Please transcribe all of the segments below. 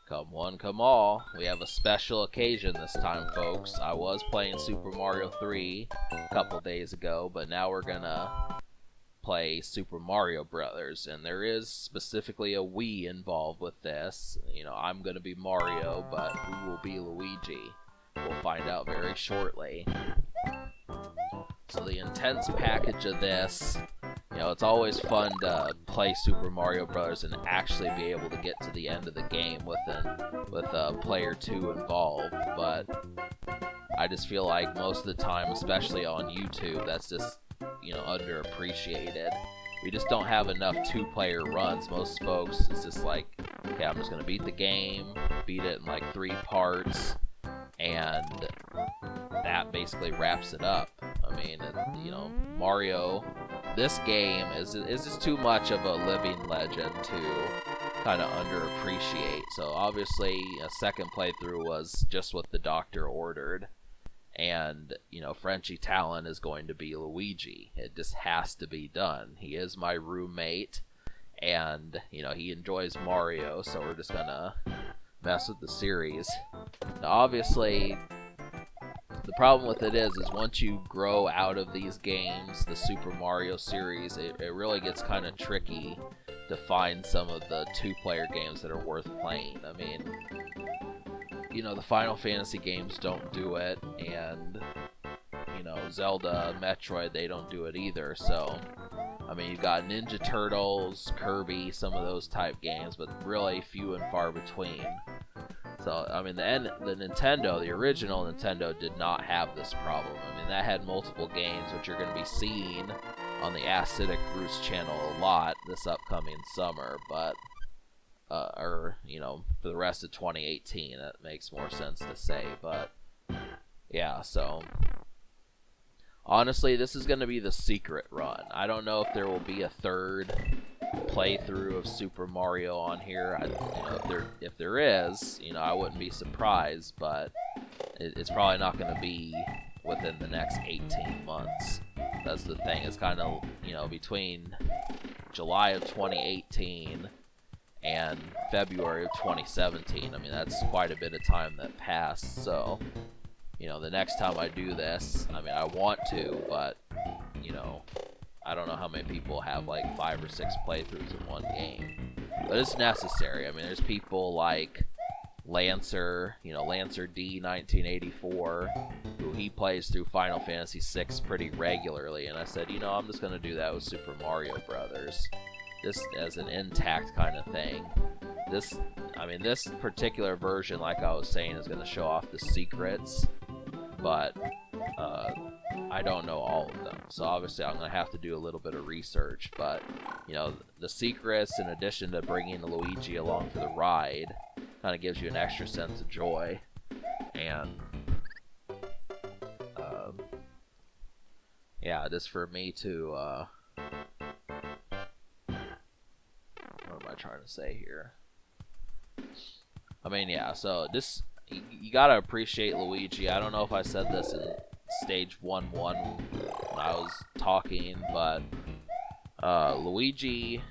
Come one, come all. We have a special occasion this time, folks. I was playing Super Mario 3 a couple days ago, but now we're gonna play Super Mario Brothers, and there is specifically a Wii involved with this. You know, I'm gonna be Mario, but who will be Luigi? We'll find out very shortly. So the intense package of this, you know, it's always fun to play Super Mario Brothers and actually be able to get to the end of the game with player 2 involved, but I just feel like most of the time, especially on YouTube, that's just, you know, underappreciated. We just don't have enough 2-player runs. Most folks, it's just like, okay, I'm just gonna beat the game, beat it in like 3 parts, and that basically wraps it up. I mean, you know, Mario, this game is just too much of a living legend to kind of underappreciate. So obviously, a second playthrough was just what the doctor ordered, and you know, Frenchie Talon is going to be Luigi. It just has to be done. He is my roommate, and you know, he enjoys Mario, so we're just gonna mess with the series. Now, obviously, the problem with it is once you grow out of these games, the Super Mario series, it really gets kind of tricky to find some of the 2-player games that are worth playing. I mean, you know, the Final Fantasy games don't do it, and, you know, Zelda, Metroid, they don't do it either, so, I mean, you've got Ninja Turtles, Kirby, some of those type games, but really few and far between. So, I mean, the Nintendo, the original Nintendo, did not have this problem. I mean, that had multiple games, which you're going to be seeing on the Acidic Roost channel a lot this upcoming summer, but, or, you know, for the rest of 2018, that makes more sense to say, but, yeah, so, honestly, this is going to be the secret run. I don't know if there will be a third playthrough of Super Mario on here. You know, if there is, you know, I wouldn't be surprised, but it's probably not going to be within the next 18 months. That's the thing. It's kind of, you know, between July of 2018 and February of 2017. I mean, that's quite a bit of time that passed, so, you know, the next time I do this, I mean, I want to, but, you know, I don't know how many people have like 5 or 6 playthroughs in one game, but it's necessary. I mean, there's people like Lancer, you know, Lancer D 1984, who he plays through Final Fantasy VI pretty regularly, and I said, you know, I'm just gonna do that with Super Mario Brothers, just as an intact kind of thing. This, I mean, this particular version, like I was saying, is gonna show off the secrets, but I don't know all of them, so obviously I'm going to have to do a little bit of research, but, you know, the secrets, in addition to bringing Luigi along for the ride, kind of gives you an extra sense of joy, and, yeah, just for me to, what am I trying to say here? I mean, yeah, so this, you gotta appreciate Luigi. I don't know if I said this in stage 1-1 when I was talking, but Luigi,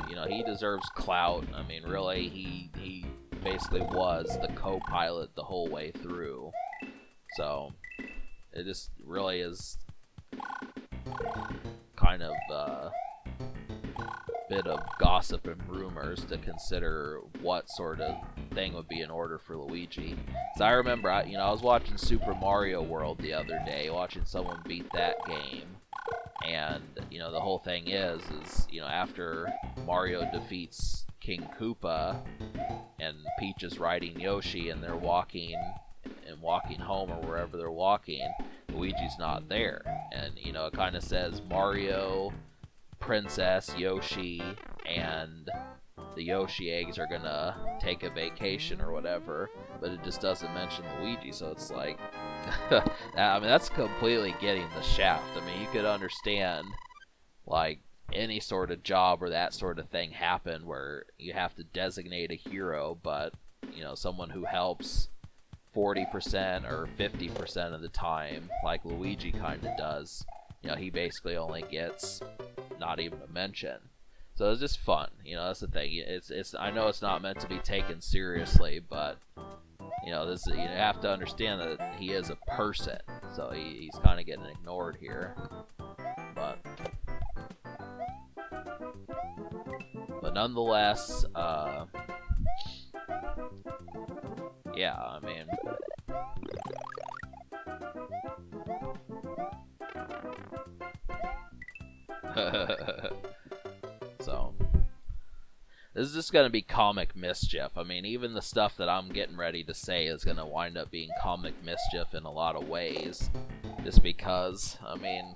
you know, he deserves clout. I mean, really, he basically was the co-pilot the whole way through, so it just really is kind of a bit of gossip and rumors to consider what sort of thing would be in order for Luigi. So I remember, I was watching Super Mario World the other day, watching someone beat that game, and, you know, the whole thing is, you know, after Mario defeats King Koopa, and Peach is riding Yoshi, and they're walking home or wherever they're walking, Luigi's not there, and, you know, it kind of says Mario, Princess, Yoshi, and the Yoshi eggs are gonna take a vacation or whatever, but it just doesn't mention Luigi, so it's like, I mean, that's completely getting the shaft. I mean, you could understand, like, any sort of job or that sort of thing happen where you have to designate a hero, but, you know, someone who helps 40% or 50% of the time, like Luigi kind of does, you know, he basically only gets not even a mention. So it's just fun, you know. That's the thing. It's. I know it's not meant to be taken seriously, but you know, you have to understand that he is a person, so he's kind of getting ignored here. But nonetheless, yeah, I mean, so this is just gonna be comic mischief. I mean, even the stuff that I'm getting ready to say is gonna wind up being comic mischief in a lot of ways, just because, I mean,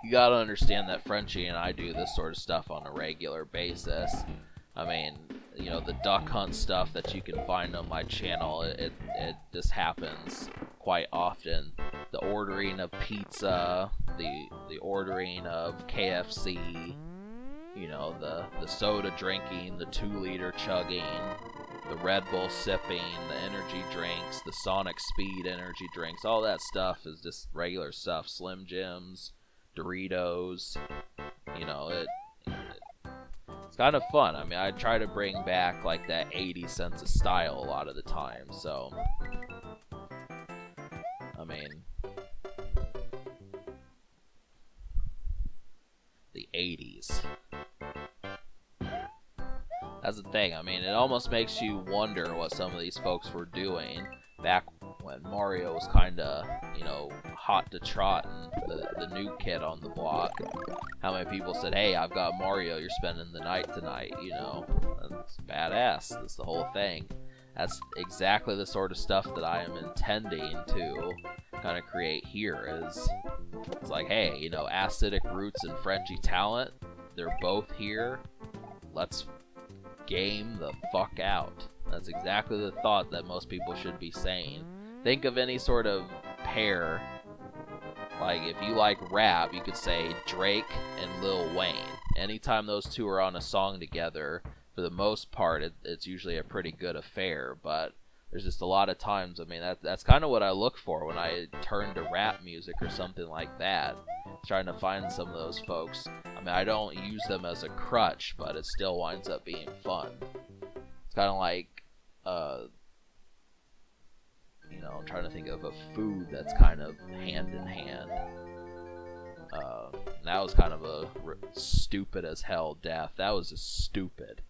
you gotta understand that Frenchie and I do this sort of stuff on a regular basis. I mean, you know, the duck hunt stuff that you can find on my channel, it just happens quite often. The ordering of pizza, the ordering of KFC, you know, the soda drinking, the 2-liter chugging, the Red Bull sipping, the energy drinks, the Sonic Speed energy drinks, all that stuff is just regular stuff. Slim Jims, Doritos, you know, it's kind of fun. I mean, I try to bring back like that 80s sense of style a lot of the time, so I mean, the 80s. That's the thing. I mean, it almost makes you wonder what some of these folks were doing back when Mario was kind of, you know, hot to trot and the new kid on the block. How many people said, hey, I've got Mario, you're spending the night tonight, you know? That's badass. That's the whole thing. That's exactly the sort of stuff that I am intending to kind of create here. It's like, hey, you know, Acidic Roots and Frenchie Talent, they're both here. Let's game the fuck out. That's exactly the thought that most people should be saying. Think of any sort of pair. Like, if you like rap, you could say Drake and Lil Wayne. Anytime those two are on a song together, for the most part, it's usually a pretty good affair. But there's just a lot of times, I mean, that's kind of what I look for when I turn to rap music or something like that. Trying to find some of those folks. I mean, I don't use them as a crutch, but it still winds up being fun. It's kind of like, you know, I'm trying to think of a food that's kind of hand in hand. That was kind of a stupid as hell death. That was just stupid.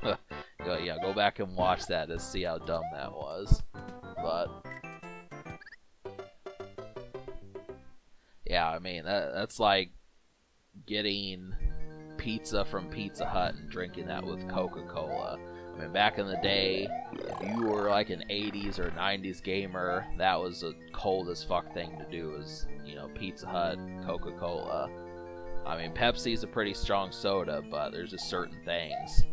Yeah, go back and watch that to see how dumb that was. But yeah, I mean, that's like getting pizza from Pizza Hut and drinking that with Coca-Cola. I mean, back in the day, if you were like an 80s or 90s gamer, that was the cold as fuck thing to do, is, you know, Pizza Hut, Coca-Cola. I mean, Pepsi's a pretty strong soda, but there's just certain things.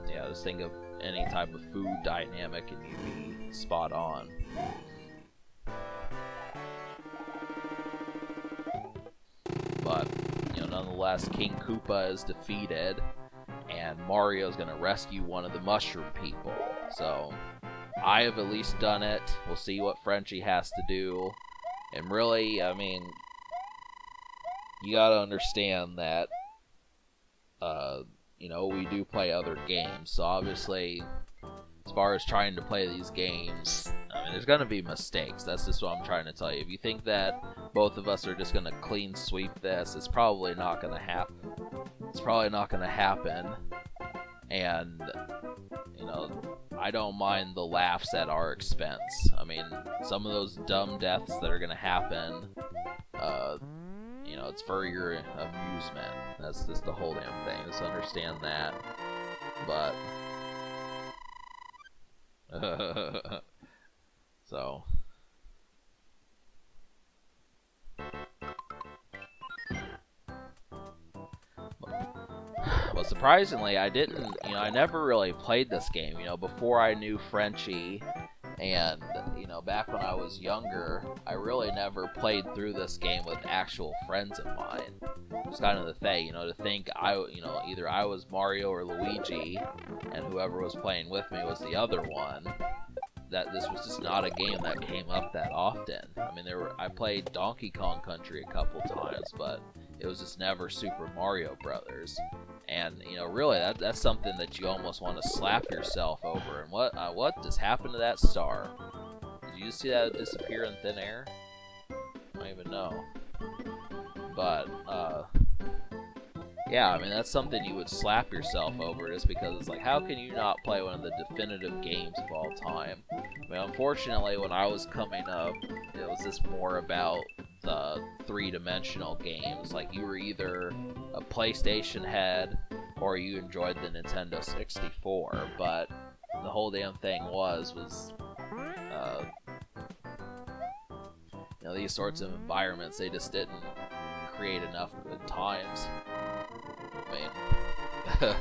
Yeah, just think of any type of food dynamic and you'd be spot on. But, you know, nonetheless, King Koopa is defeated, and Mario's gonna rescue one of the mushroom people. So, I have at least done it. We'll see what Frenchie has to do. And really, I mean, you gotta understand that, you know, we do play other games. So obviously, as far as trying to play these games, I mean, there's gonna be mistakes. That's just what I'm trying to tell you. If you think that both of us are just gonna clean sweep this, it's probably not gonna happen. It's probably not gonna happen. And, you know, I don't mind the laughs at our expense. I mean, some of those dumb deaths that are gonna happen, you know, it's for your amusement. That's just the whole damn thing. Just understand that. But so but surprisingly, I didn't, you know, I never really played this game, you know, before I knew Frenchie. And, you know, back when I was younger, I really never played through this game with actual friends of mine. It's kind of the thing, you know, to think you know, either I was Mario or Luigi, and whoever was playing with me was the other one. that this was just not a game that came up that often. I mean, I played Donkey Kong Country a couple times, but it was just never Super Mario Brothers. And you know, really, that's something that you almost want to slap yourself over. And what just happened to that star? Did you see that disappear in thin air? I don't even know. But yeah, I mean, that's something you would slap yourself over, just because it's like, how can you not play one of the definitive games of all time? I mean, unfortunately, when I was coming up, it was just more about the three-dimensional games. Like, you were either a PlayStation head or you enjoyed the Nintendo 64, but the whole damn thing was you know, these sorts of environments, they just didn't create enough good times. I mean,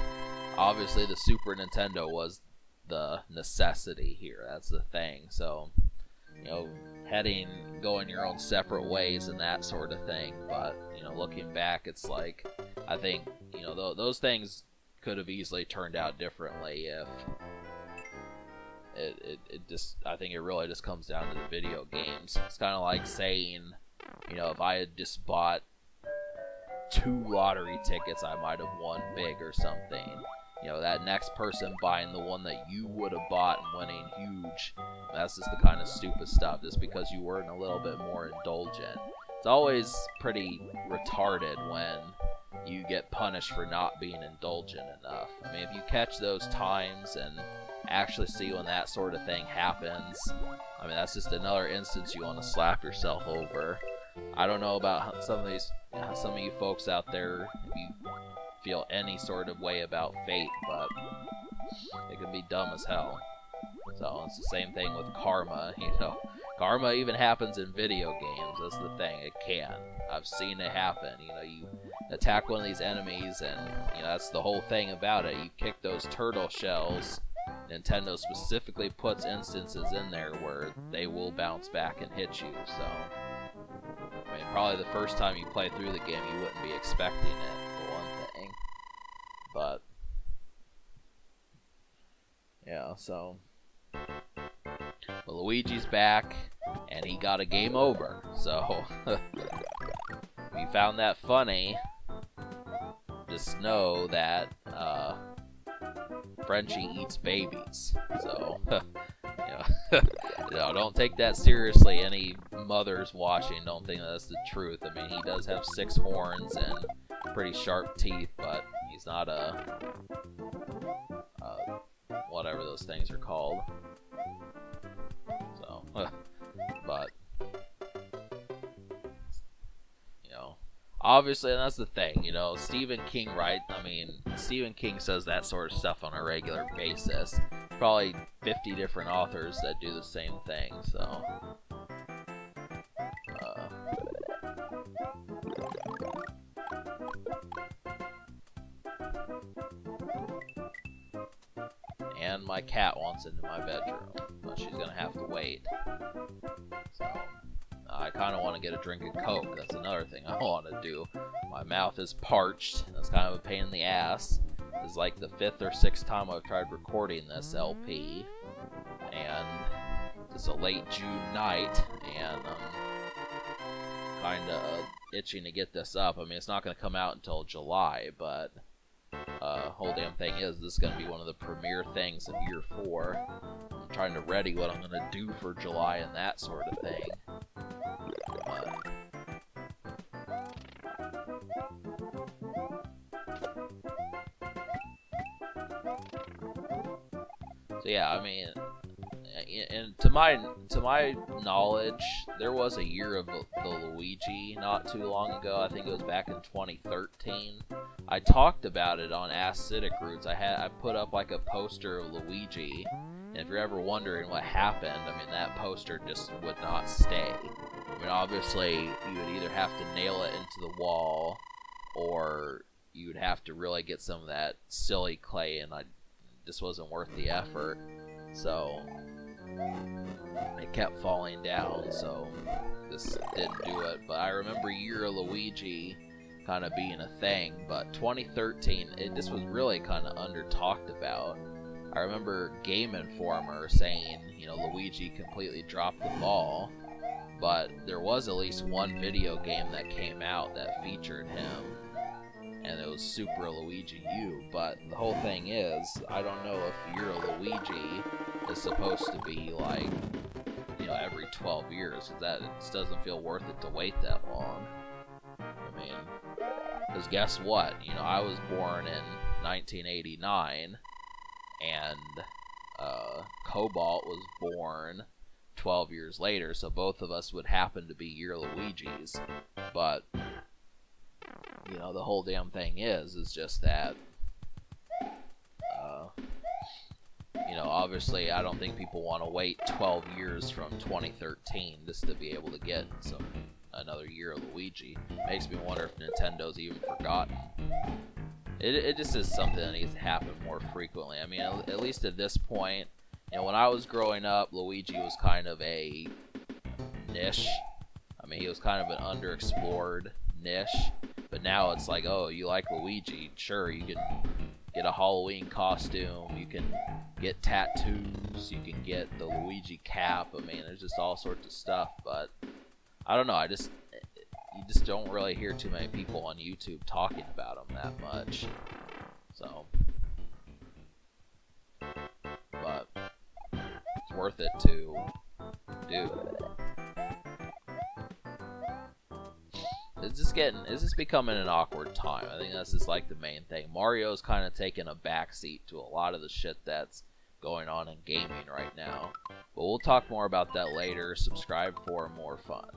obviously the Super Nintendo was the necessity here. That's the thing. So, you know, going your own separate ways and that sort of thing. But, you know, looking back, it's like, I think, you know, those things could have easily turned out differently if I think it really just comes down to the video games. It's kind of like saying, you know, if I had just bought 2 lottery tickets, I might have won big or something. You know, that next person buying the one that you would have bought and winning huge, that's just the kind of stupid stuff, just because you weren't a little bit more indulgent. It's always pretty retarded when you get punished for not being indulgent enough. I mean, if you catch those times and actually see when that sort of thing happens, I mean, that's just another instance you want to slap yourself over. I don't know about some of you folks out there, if you feel any sort of way about fate, but it can be dumb as hell. So it's the same thing with karma, you know. Karma even happens in video games. That's the thing. It can. I've seen it happen. You know, you attack one of these enemies, and you know, that's the whole thing about it. You kick those turtle shells. Nintendo specifically puts instances in there where they will bounce back and hit you. So, I mean, probably the first time you play through the game, you wouldn't be expecting it, for one thing. But yeah, so but Luigi's back, and he got a game over. So if you found that funny, just know that Frenchie eats babies. So you know, don't take that seriously. Any mothers watching, don't think that's the truth. I mean, he does have 6 horns and pretty sharp teeth, but he's not a whatever those things are called. So, but you know, obviously, and that's the thing. You know, Stephen King, right? I mean, Stephen King says that sort of stuff on a regular basis. Probably 50 different authors that do the same thing. So, and my cat wants into my bedroom, but she's gonna have to wait. So, I kind of want to get a drink of Coke. That's another thing I want to do. My mouth is parched. That's kind of a pain in the ass. It's like the 5th or 6th time I've tried recording this LP, and it's a late June night, and I'm kind of itching to get this up. I mean, it's not going to come out until July, but whole damn thing is, this is going to be one of the premier things of year 4. I'm trying to ready what I'm going to do for July and that sort of thing. So yeah, I mean, and to my knowledge, there was a year of the Luigi not too long ago. I think it was back in 2013. I talked about it on Acidic Roots. I put up like a poster of Luigi, and if you're ever wondering what happened, I mean, that poster just would not stay. I mean, obviously, you would either have to nail it into the wall, or you would have to really get some of that silly clay, and just wasn't worth the effort. So it kept falling down, so this didn't do it. But I remember Year of Luigi kind of being a thing, but 2013, it just was really kind of under talked about. I remember Game Informer saying, you know, Luigi completely dropped the ball, but there was at least one video game that came out that featured him, and it was Super Luigi U. But the whole thing is, I don't know if Year of Luigi is supposed to be like, you know, every 12 years, because that it just doesn't feel worth it to wait that long. I mean, because guess what? You know, I was born in 1989, and Cobalt was born 12 years later, so both of us would happen to be Year Luigis. But you know, the whole damn thing is just that you know, obviously I don't think people want to wait 12 years from 2013 just to be able to get another Year of Luigi. Makes me wonder if Nintendo's even forgotten. It just is something that needs to happen more frequently. I mean, at least at this point, you know, when I was growing up, Luigi was kind of a niche. I mean, he was kind of an underexplored niche. But now it's like, oh, you like Luigi? Sure, you can get a Halloween costume, you can get tattoos, you can get the Luigi cap. I mean, there's just all sorts of stuff. But I don't know. You just don't really hear too many people on YouTube talking about him that much. So, but it's worth it to do. It's just becoming an awkward time. I think that's just like the main thing. Mario's kind of taking a backseat to a lot of the shit that's going on in gaming right now. But we'll talk more about that later. Subscribe for more fun.